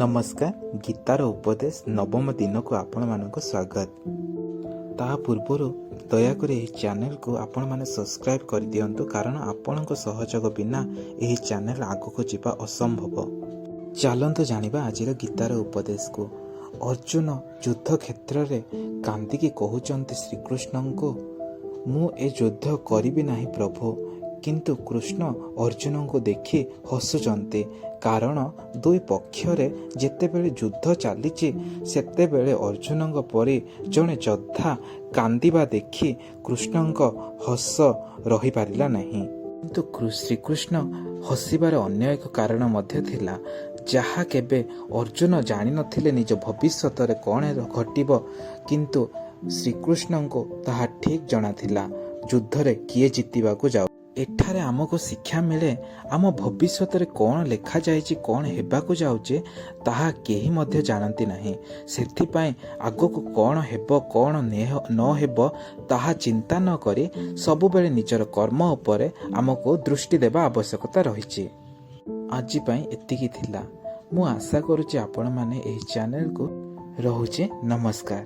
नमस्कार। गीतार उपदेश नवम दिन को आपण मानक स्वागत। ता पूर्वर दयाकोरी यह चैनल को आपण माने सब्सक्राइब कर दियंतु, कारण आपण सहयोग बिना यह चैनल आगक जीवा असंभव। चलतु जानिबा आज गीतार उपदेश को। अर्जुन युद्ध क्षेत्र में कांदिकी कहउचंती श्रीकृष्ण को, मु ए युद्ध करिबि नाही प्रभु। किंतु कृष्ण अर्जुन को देखि हसुचंती, कारण दुई पक्षरे जेतेबेले युद्ध चलीची सेतेबेले अर्जुन परि जड़े योद्धा कांदिबा देखि कृष्ण हस रही पारिला नहीं। किंतु श्रीकृष्ण हसिबार अन्य एक कारण मध्य थिला, जहा केबे अर्जुन जानि नथिले निज भविष्यत रे कोन घटिबो, किंतु श्रीकृष्ण को ताहा ठीक जଣା थिला युद्ध रे किए जीतिबा को जाउ। एठारे आमको शिक्षा मिले आम भविष्यत रे कौन लेखा जाइछि, कौन हेबाकू जाउचे ताहा केही मध्य जानती नाही। सेथिपाई आगको कौन हेबो कौन न हेबो ताहा चिंता न करी सबुबेले निजर कर्म उपरे आमको दृष्टि देबा आवश्यकता रहिछि। आज पई एतिकी थिला। मु आशा करूछि आपण माने एही चैनल को। रहुछि नमस्कार।